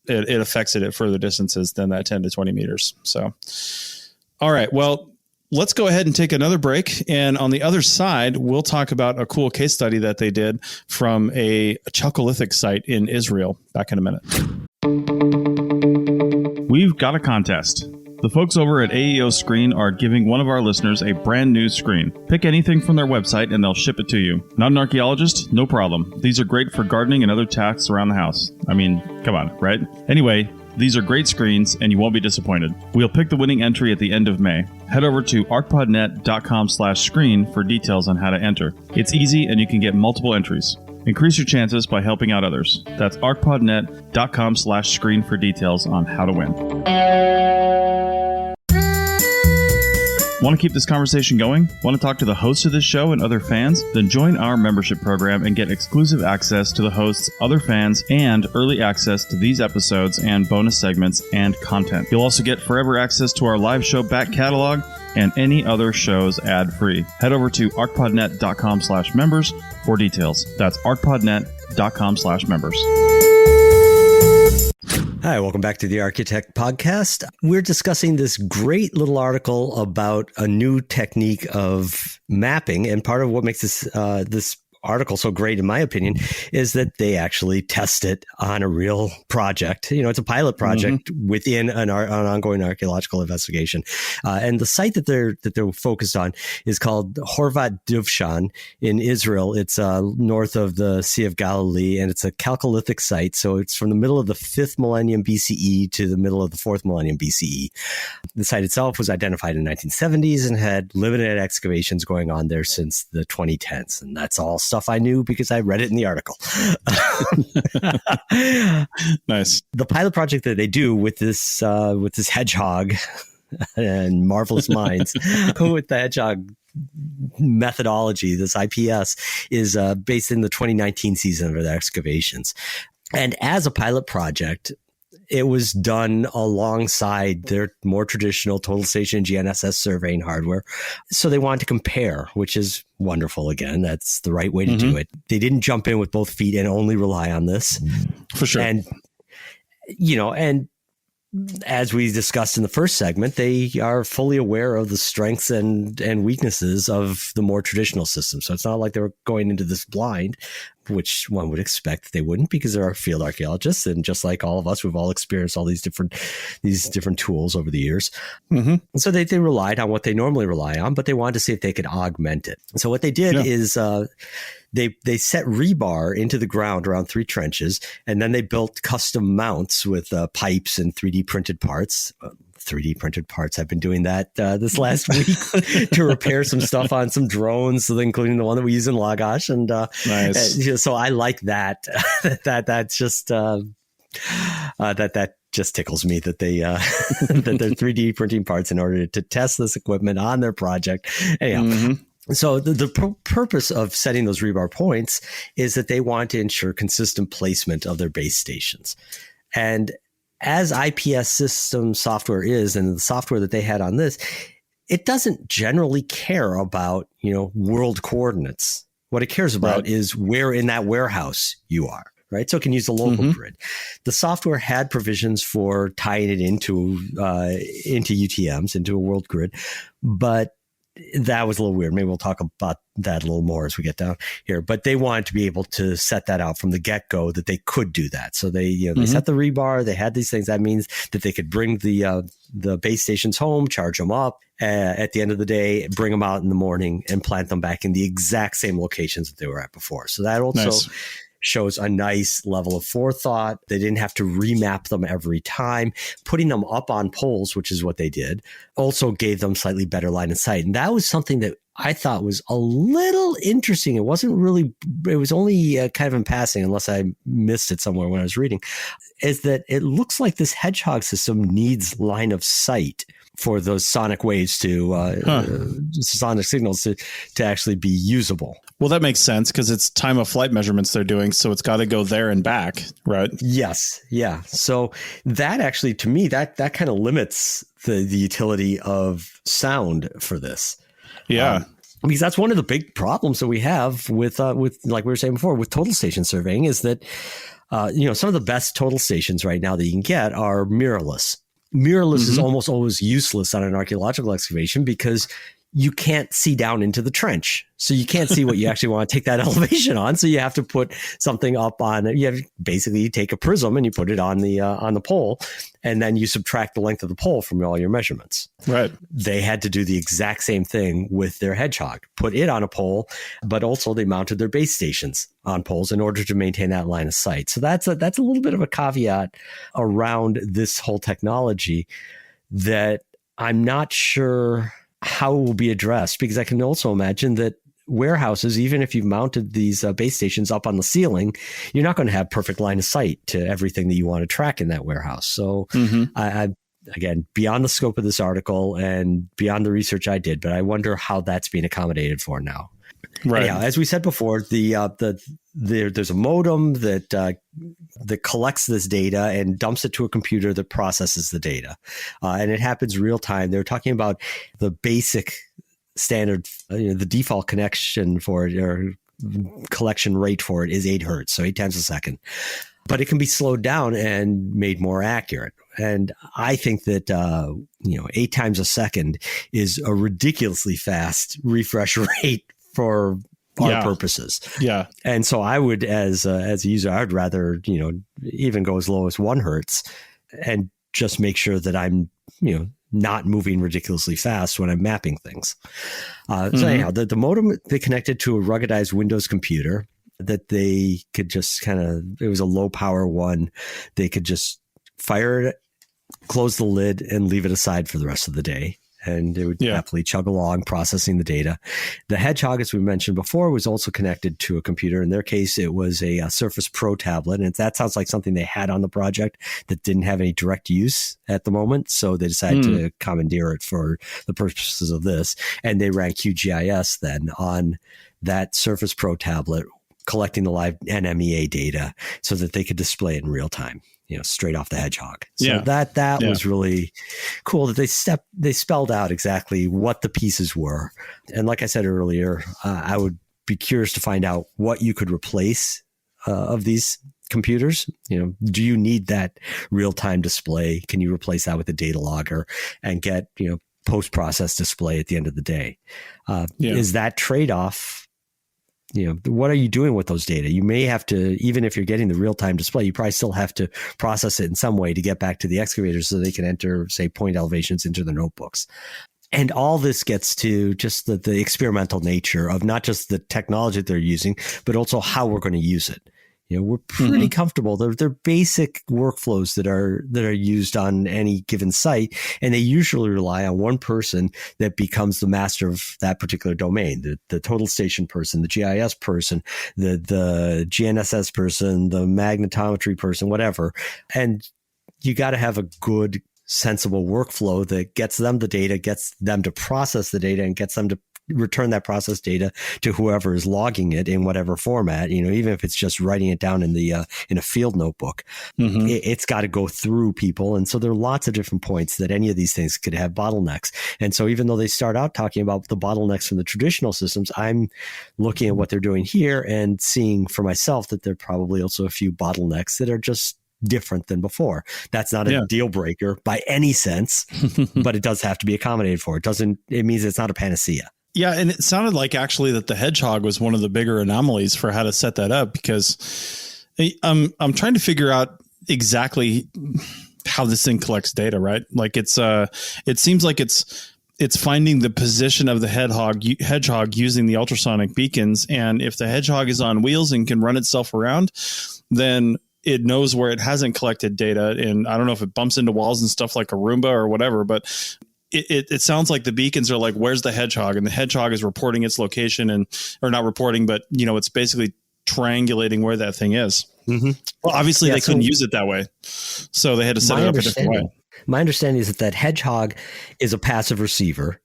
it affects it at further distances than that 10 to 20 meters. So, all right, well, let's go ahead and take another break. And on the other side, we'll talk about a cool case study that they did from a Chalcolithic site in Israel. Back in a minute. We've got a contest. The folks over at AEO Screen are giving one of our listeners a brand new screen. Pick anything from their website and they'll ship it to you. Not an archaeologist? No problem. These are great for gardening and other tasks around the house. I mean, come on, right? Anyway, these are great screens and you won't be disappointed. We'll pick the winning entry at the end of May. Head over to archpodnet.com/screen for details on how to enter. It's easy and you can get multiple entries. Increase your chances by helping out others. That's archpodnet.com/screen for details on how to win. Want to keep this conversation going? Want to talk to the host of this show and other fans? Then join our membership program and get exclusive access to the hosts, other fans, and early access to these episodes and bonus segments and content. You'll also get forever access to our live show back catalog and any other shows ad-free. Head over to archpodnet.com/members for details. That's archpodnet.com/members. Hi, welcome back to the Architect Podcast. We're discussing this great little article about a new technique of mapping, and part of what makes this article so great, in my opinion, is that they actually test it on a real project. It's a pilot project within an ongoing archaeological investigation. And the site that they're focused on is called Horvat Duvshan in Israel. It's north of the Sea of Galilee, and it's a Chalcolithic site. So it's from the middle of the 5th millennium BCE to the middle of the 4th millennium BCE. The site itself was identified in the 1970s and had limited excavations going on there since the 2010s. And that's all stuff I knew because I read it in the article. Nice. The pilot project that they do with this hedgehog and marvelous minds with the hedgehog methodology, this IPS, is based in the 2019 season of their excavations. And as a pilot project, it was done alongside their more traditional total station GNSS surveying hardware. So they wanted to compare, which is wonderful. Again, that's the right way to do it. They didn't jump in with both feet and only rely on this. For sure. And, and as we discussed in the first segment, they are fully aware of the strengths and weaknesses of the more traditional system. So it's not like they were going into this blind. which one would expect they wouldn't, because they're field archaeologists, and just like all of us, we've all experienced all these different tools over the years. Mm-hmm. And so they relied on what they normally rely on, but they wanted to see if they could augment it. So what they did is they set rebar into the ground around 3 trenches, and then they built custom mounts with pipes and 3D printed parts. 3D printed parts. I've been doing that this last week to repair some stuff on some drones, including the one that we use in Lagash. And nice. So I like that. That's just that just tickles me that they that they're 3D printing parts in order to test this equipment on their project. Anyhow. Mm-hmm. So the purpose of setting those rebar points is that they want to ensure consistent placement of their base stations. And as IPS system software is, and the software that they had on this, it doesn't generally care about, world coordinates. What it cares about is where in that warehouse you are, right? So it can use the local grid. The software had provisions for tying it into UTMs, into a world grid, but that was a little weird. Maybe we'll talk about that a little more as we get down here. But they wanted to be able to set that out from the get-go, that they could do that. So they set the rebar. They had these things. That means that they could bring the base stations home, charge them up at the end of the day, bring them out in the morning, and plant them back in the exact same locations that they were at before. So that also shows a nice level of forethought. They didn't have to remap them every time. Putting them up on poles, which is what they did, also gave them slightly better line of sight. And that was something that I thought was a little interesting. It was only kind of in passing, unless I missed it somewhere when I was reading, is that it looks like this Hedgehog system needs line of sight for those sonic waves sonic signals to actually be usable. Well, that makes sense because it's time of flight measurements they're doing. So it's got to go there and back, right? Yes. Yeah. So that actually, to me, that kind of limits the utility of sound for this. Yeah. Because that's one of the big problems that we have with like we were saying before, with total station surveying, is that, some of the best total stations right now that you can get are mirrorless. Mirrorless is almost always useless on an archaeological excavation because you can't see down into the trench. So you can't see what you actually want to take that elevation on. So you have to put something up on it. You take a prism and you put it on the pole, and then you subtract the length of the pole from all your measurements. Right. They had to do the exact same thing with their Hedgehog, put it on a pole, but also they mounted their base stations on poles in order to maintain that line of sight. So that's a little bit of a caveat around this whole technology that I'm not sure how it will be addressed, because I can also imagine that warehouses, even if you've mounted these base stations up on the ceiling, you're not going to have perfect line of sight to everything that you want to track in that warehouse. So I again, beyond the scope of this article and beyond the research I did, but I wonder how that's being accommodated for now. Right. Anyhow, as we said before, there's a modem that collects this data and dumps it to a computer that processes the data, and it happens real time. They're talking about the basic standard, the default connection for it, or collection rate for it, is 8 hertz, so 8 times a second. But it can be slowed down and made more accurate. And I think that 8 times a second is a ridiculously fast refresh rate for our purposes. Yeah. And so I would, as a user, I'd rather, even go as low as 1 hertz and just make sure that I'm, not moving ridiculously fast when I'm mapping things. So anyhow, the modem, they connected to a ruggedized Windows computer that they could just it was a low power one. They could just fire it, close the lid, and leave it aside for the rest of the day. And it would happily chug along processing the data. The Hedgehog, as we mentioned before, was also connected to a computer. In their case, it was a Surface Pro tablet. And that sounds like something they had on the project that didn't have any direct use at the moment. So they decided to commandeer it for the purposes of this. And they ran QGIS then on that Surface Pro tablet, collecting the live NMEA data so that they could display it in real time, straight off the Hedgehog. So that was really cool that they spelled out exactly what the pieces were. And like I said earlier, I would be curious to find out what you could replace of these computers. Do you need that real-time display? Can you replace that with a data logger and get, post-process display at the end of the day? Is that trade-off what are you doing with those data? You may have to, even if you're getting the real-time display, you probably still have to process it in some way to get back to the excavators so they can enter, say, point elevations into the notebooks. And all this gets to just the experimental nature of not just the technology that they're using, but also how we're going to use it. We're pretty comfortable. They're basic workflows that are used on any given site, and they usually rely on one person that becomes the master of that particular domain. The total station person, the GIS person, the GNSS person, the magnetometry person, whatever. And you got to have a good, sensible workflow that gets them the data, gets them to process the data, and gets them to return that processed data to whoever is logging it in whatever format, even if it's just writing it down in in a field notebook. It's got to go through people. And so there are lots of different points that any of these things could have bottlenecks. And so even though they start out talking about the bottlenecks from the traditional systems, I'm looking at what they're doing here and seeing for myself that there are probably also a few bottlenecks that are just different than before. That's not a deal breaker by any sense, but it does have to be accommodated for. It means it's not a panacea. Yeah, and it sounded like actually that the Hedgehog was one of the bigger anomalies for how to set that up, because I'm trying to figure out exactly how this thing collects data, right? Like it seems like it's finding the position of the Hedgehog using the ultrasonic beacons, and if the Hedgehog is on wheels and can run itself around, then it knows where it hasn't collected data. And I don't know if it bumps into walls and stuff like a Roomba or whatever, but it sounds like the beacons are like, where's the Hedgehog? And the Hedgehog is reporting its location or not reporting, but it's basically triangulating where that thing is. Well, obviously they couldn't use it that way, so they had to set it up a different way. My understanding is that Hedgehog is a passive receiver.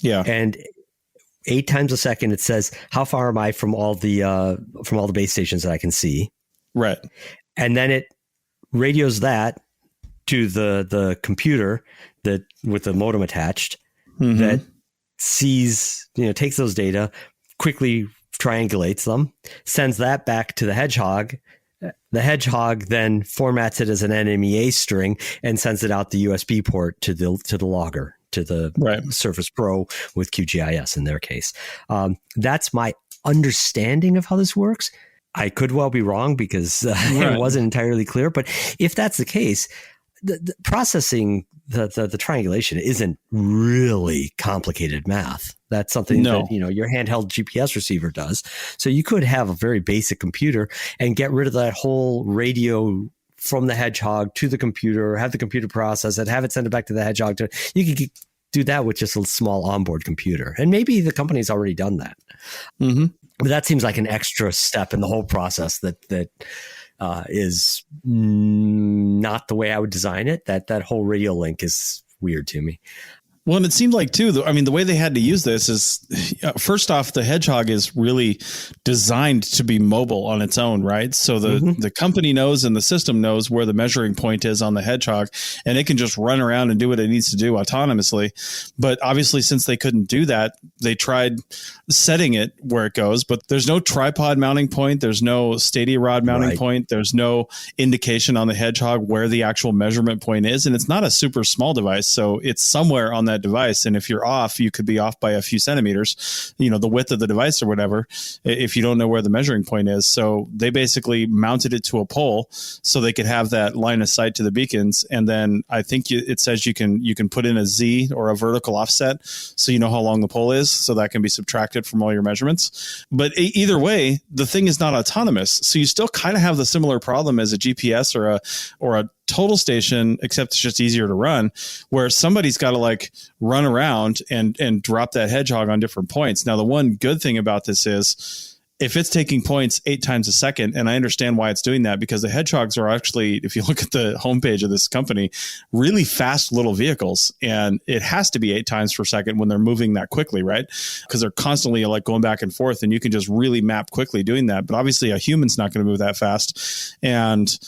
Yeah. And 8 times a second, it says, how far am I from all the base stations that I can see? Right. And then it radios that to the computer that with the modem attached that sees, takes those data, quickly triangulates them, sends that back to the Hedgehog. The Hedgehog then formats it as an NMEA string and sends it out the USB port to the logger, to the Surface Pro with QGIS in their case. That's my understanding of how this works. I could well be wrong because it wasn't entirely clear. But if that's the case, the processing the triangulation isn't really complicated math. That's something that your handheld GPS receiver does. So you could have a very basic computer and get rid of that whole radio from the Hedgehog to the computer, have the computer process it, have it send it back to the Hedgehog. You could do that with just a small onboard computer. And maybe the company's already done that. But that seems like an extra step in the whole process that is not the way I would design it. That whole radio link is weird to me. Well, and it seemed like, too, the way they had to use this is, first off, the Hedgehog is really designed to be mobile on its own, right? So the company knows and the system knows where the measuring point is on the Hedgehog, and it can just run around and do what it needs to do autonomously. But obviously, since they couldn't do that, they tried setting it where it goes, but there's no tripod mounting point. There's no Stadia rod mounting point. There's no indication on the Hedgehog where the actual measurement point is. And it's not a super small device, so it's somewhere on that device, and if you're off, you could be off by a few centimeters, the width of the device or whatever, if you don't know where the measuring point is. So they basically mounted it to a pole so they could have that line of sight to the beacons. And then I think it says you can put in a Z or a vertical offset, so you know how long the pole is, so that can be subtracted from all your measurements. But either way, the thing is not autonomous, so you still kind of have the similar problem as a GPS or a total station, except it's just easier to run, where somebody's got to run around and drop that Hedgehog on different points. Now, the one good thing about this is if it's taking points 8 times a second, and I understand why it's doing that, because the Hedgehogs are actually, if you look at the homepage of this company, really fast little vehicles, and it has to be 8 times per second when they're moving that quickly, right? Because they're constantly going back and forth, and you can just really map quickly doing that. But obviously a human's not going to move that fast. And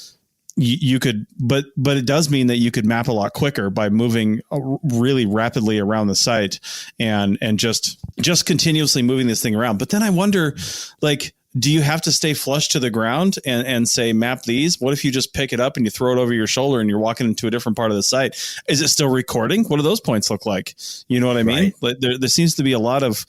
you could, but it does mean that you could map a lot quicker by moving really rapidly around the site and just continuously moving this thing around. But then I wonder, do you have to stay flush to the ground and say, map these? What if you just pick it up and you throw it over your shoulder and you're walking into a different part of the site? Is it still recording? What do those points look like? You know what I mean? But there seems to be a lot of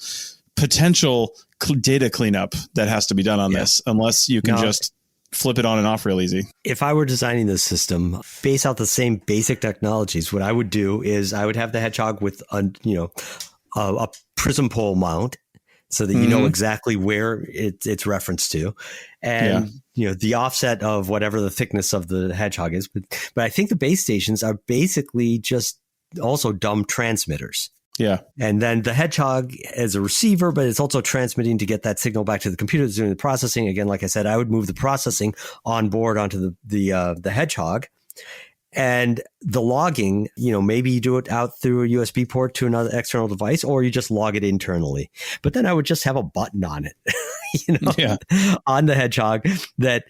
potential data cleanup that has to be done on this, unless you can just flip it on and off real easy. If I were designing this system, base out the same basic technologies, what I would do is I would have the Hedgehog with a prism pole mount, so that you know exactly where it's referenced to, and the offset of whatever the thickness of the Hedgehog is. But I think the base stations are basically just also dumb transmitters. Yeah. And then the Hedgehog as a receiver, but it's also transmitting to get that signal back to the computer that's doing the processing. Again, like I said, I would move the processing on board onto the Hedgehog. And the logging, maybe you do it out through a USB port to another external device, or you just log it internally. But then I would just have a button on it, on the Hedgehog, that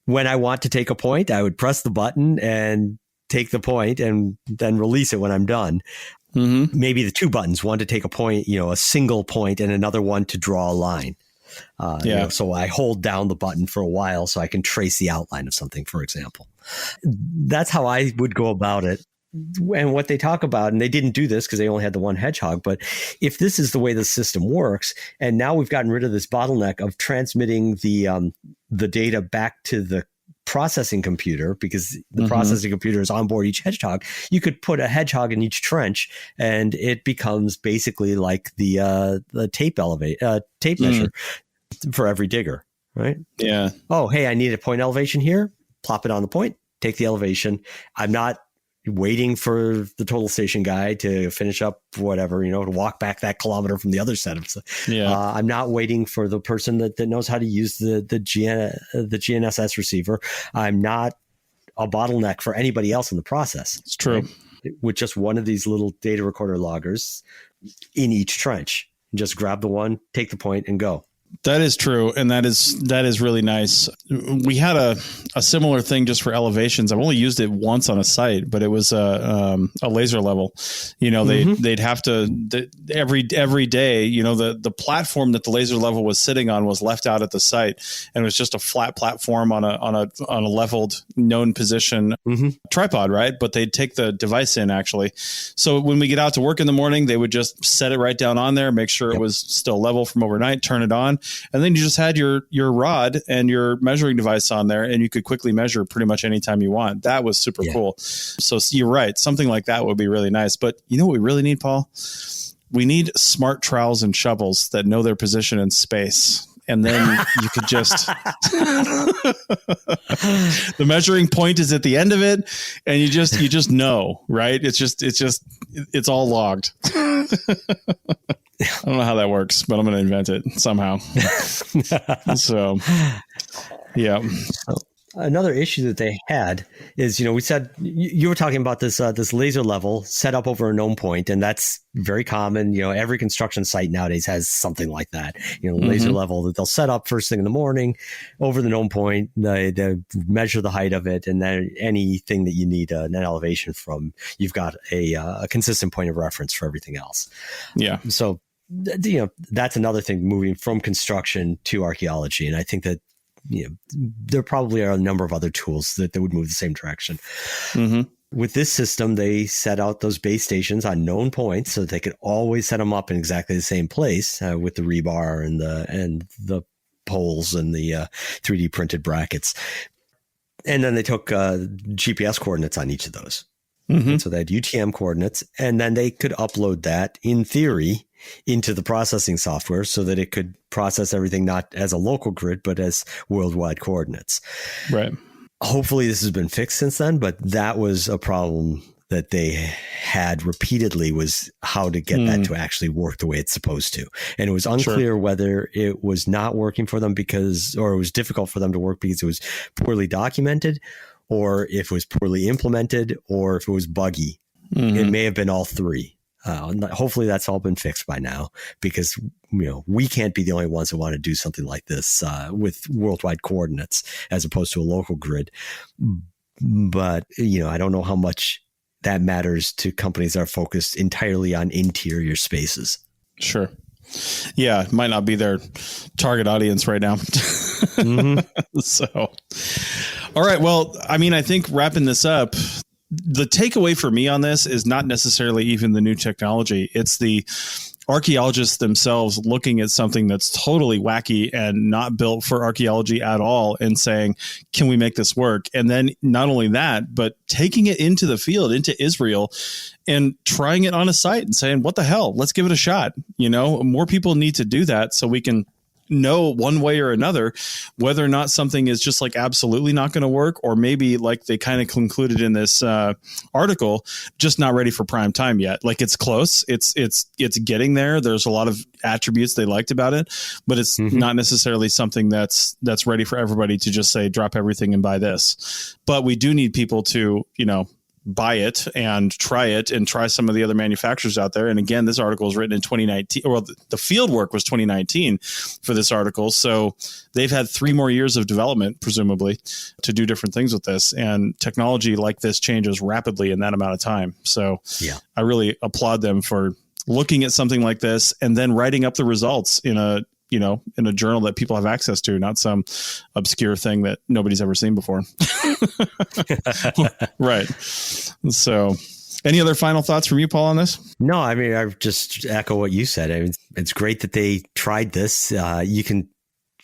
when I want to take a point, I would press the button and take the point and then release it when I'm done. Maybe the two buttons, one to take a point, a single point, and another one to draw a line. So I hold down the button for a while so I can trace the outline of something, for example. That's how I would go about it. And what they talk about, and they didn't do this because they only had the one Hedgehog, but if this is the way the system works, and now we've gotten rid of this bottleneck of transmitting the data back to the processing computer, because the processing computer is on board each Hedgehog, you could put a Hedgehog in each trench, and it becomes basically like the tape measure for every digger, right? Yeah. Oh, hey, I need a point elevation here. Plop it on the point, take the elevation. I'm not waiting for the total station guy to finish up whatever, to walk back that kilometer from the other set of stuff. I'm not waiting for the person that knows how to use the GNSS receiver. I'm not a bottleneck for anybody else in the process. It's true. Right? With just one of these little data recorder loggers in each trench, just grab the one, take the point, and go. That is true. And that is really nice. We had a similar thing just for elevations. I've only used it once on a site, but it was a laser level. They'd have to every day, the platform that the laser level was sitting on was left out at the site, and it was just a flat platform on a leveled known position tripod, right? But they'd take the device in actually. So when we get out to work in the morning, they would just set it right down on there, make sure it was still level from overnight, turn it on. And then you just had your rod and your measuring device on there, and you could quickly measure pretty much anytime you want. That was super cool. So you're right. Something like that would be really nice. But you know what we really need, Paul? We need smart trowels and shovels that know their position in space. And then you could just the measuring point is at the end of it, and you just know, right? It's all logged. I don't know how that works, but I'm going to invent it somehow. So, yeah. Another issue that they had is, we said you were talking about this laser level set up over a known point, and that's very common. Every construction site nowadays has something like that. Laser level that they'll set up first thing in the morning over the known point. They measure the height of it, and then anything that you need an elevation from, you've got a consistent point of reference for everything else. Yeah. So, that's another thing moving from construction to archaeology, and I think that there probably are a number of other tools that would move the same direction. With this system, they set out those base stations on known points so that they could always set them up in exactly the same place with the rebar and the poles and the 3D printed brackets. And then they took GPS coordinates on each of those. And so they had UTM coordinates, and then they could upload that in theory into the processing software so that it could process everything not as a local grid, but as worldwide coordinates. Right. Hopefully this has been fixed since then, but that was a problem that they had repeatedly, was how to get that to actually work the way it's supposed to. And it was unclear whether it was not working for them or it was difficult for them to work because it was poorly documented, or if it was poorly implemented, or if it was buggy. It may have been all three. Hopefully that's all been fixed by now, because we can't be the only ones that want to do something like this with worldwide coordinates as opposed to a local grid. But I don't know how much that matters to companies that are focused entirely on interior spaces. Sure. Yeah, it might not be their target audience right now. So, all right. Well, I think wrapping this up, the takeaway for me on this is not necessarily even the new technology. It's the archaeologists themselves looking at something that's totally wacky and not built for archaeology at all and saying, can we make this work? And then not only that, but taking it into the field, into Israel, and trying it on a site and saying, what the hell, let's give it a shot. More people need to do that so we can know one way or another whether or not something is just like absolutely not going to work, or maybe like they kind of concluded in this article, just not ready for prime time yet. Like it's close, it's getting there. There's a lot of attributes they liked about it, but it's not necessarily something that's ready for everybody to just say drop everything and buy this. But we do need people to buy it and try some of the other manufacturers out there. And again, this article was written in 2019, or the field work was 2019 for this article. So they've had 3 more years of development, presumably, to do different things with this. And technology like this changes rapidly in that amount of time. So yeah, I really applaud them for looking at something like this and then writing up the results in a journal that people have access to, not some obscure thing that nobody's ever seen before. Right. So any other final thoughts from you, Paul, on this? No, I mean, I just echo what you said. I mean, it's great that they tried this. You can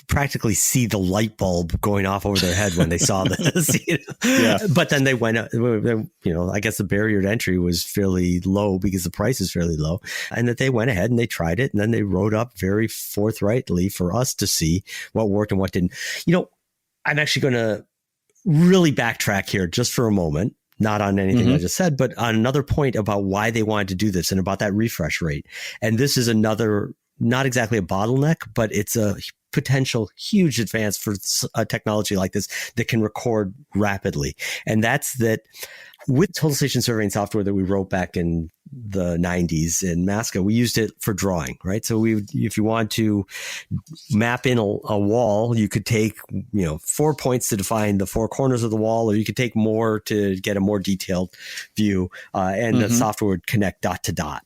practically see the light bulb going off over their head when they saw this. Yeah. But then they went, I guess the barrier to entry was fairly low because the price is fairly low, and that they went ahead and they tried it, and then they wrote up very forthrightly for us to see what worked and what didn't. I'm actually going to really backtrack here just for a moment, not on anything I just said, but on another point about why they wanted to do this and about that refresh rate. And this is another, not exactly a bottleneck, but it's a potential huge advance for a technology like this that can record rapidly. And that's that with total station surveying software that we wrote back in the 90s in Masca, we used it for drawing, right? So if you want to map in a wall, you could take, 4 points to define the 4 corners of the wall, or you could take more to get a more detailed view. And the software would connect dot to dot.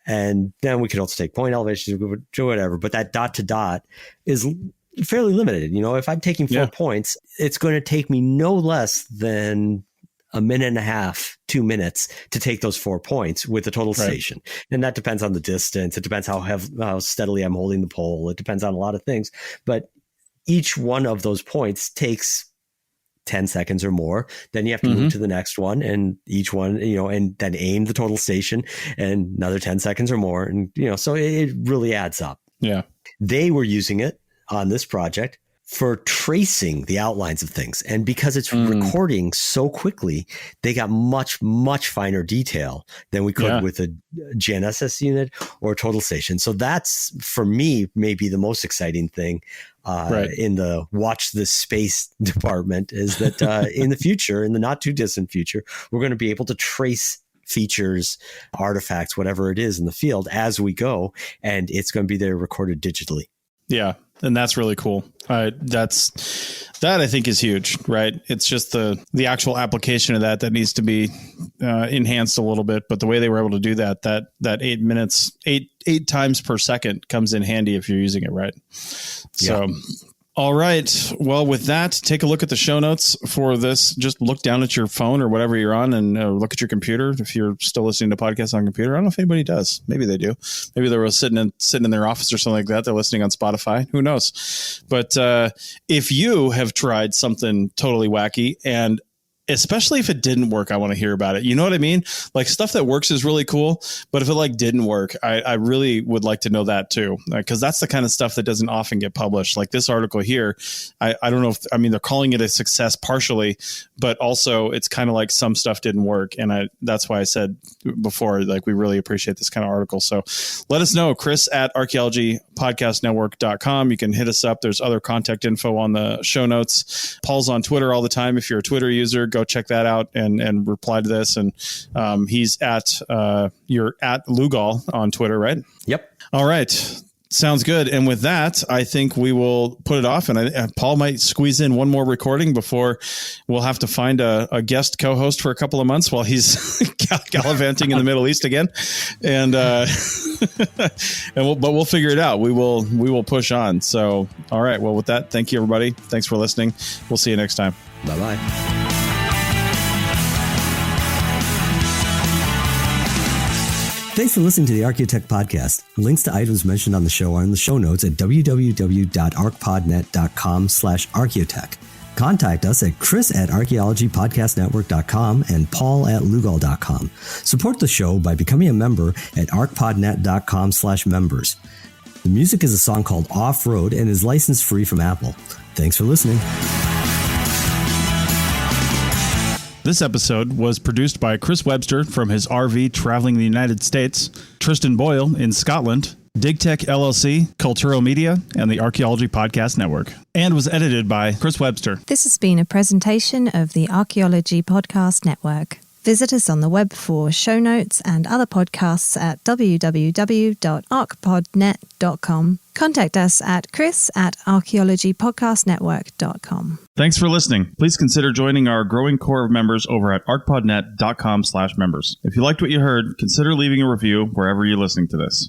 And then we could also take point elevations, whatever. But that dot to dot is fairly limited. If I'm taking 4 points, it's going to take me no less than a minute and a half, 2 minutes to take those 4 points with the total station. And that depends on the distance. It depends how steadily I'm holding the pole. It depends on a lot of things. But each one of those points takes 10 seconds or more. Then you have to move to the next one, and each one, and then aim the total station and another 10 seconds or more. And, so it really adds up. Yeah. They were using it on this project for tracing the outlines of things. And because it's recording so quickly, they got much, much finer detail than we could with a GNSS unit or total station. So that's, for me, maybe the most exciting thing in the watch this space department, is that in the future, in the not too distant future, we're going to be able to trace features, artifacts, whatever it is in the field as we go, and it's going to be there recorded digitally. Yeah. And that's really cool. That I think is huge, right? It's just the actual application of that needs to be enhanced a little bit. But the way they were able to do that 8 minutes, eight times per second comes in handy if you're using it right. So, all right. Well, with that, take a look at the show notes for this. Just look down at your phone or whatever you're on, and look at your computer. If you're still listening to podcasts on computer, I don't know if anybody does. Maybe they do. Maybe they're sitting in their office or something like that. They're listening on Spotify. Who knows? But if you have tried something totally wacky, and especially if it didn't work, I want to hear about it. You know what I mean? Like, stuff that works is really cool, but if it didn't work, I really would like to know that too, because that's the kind of stuff that doesn't often get published. Like this article here, I don't know if, they're calling it a success partially, but also it's kind of like some stuff didn't work. And that's why I said before, we really appreciate this kind of article. So let us know, Chris at archaeologypodcastnetwork.com. You can hit us up. There's other contact info on the show notes. Paul's on Twitter all the time. If you're a Twitter user, go check that out and reply to this. And he's you're at Lugal on Twitter, right? Yep. All right. Sounds good. And with that, I think we will put it off. And Paul might squeeze in one more recording before we'll have to find a guest co-host for a couple of months while he's gallivanting in the Middle East again. And but we'll figure it out. We will push on. So, all right. Well, with that, thank you, everybody. Thanks for listening. We'll see you next time. Bye-bye. Thanks for listening to the Archaeotech Podcast. Links to items mentioned on the show are in the show notes at www.archpodnet.com/archaeotech. Contact us at chris@archaeologypodcastnetwork.com and paul@lugal.com. Support the show by becoming a member at archpodnet.com/members. The music is a song called Off-Road and is licensed free from Apple. Thanks for listening. This episode was produced by Chris Webster from his RV traveling the United States, Tristan Boyle in Scotland, DigTech LLC, Culturo Media, and the Archaeology Podcast Network, and was edited by Chris Webster. This has been a presentation of the Archaeology Podcast Network. Visit us on the web for show notes and other podcasts at www.archpodnet.com. Contact us at chris@archaeologypodcastnetwork.com. Thanks for listening. Please consider joining our growing core of members over at archpodnet.com/members. If you liked what you heard, consider leaving a review wherever you're listening to this.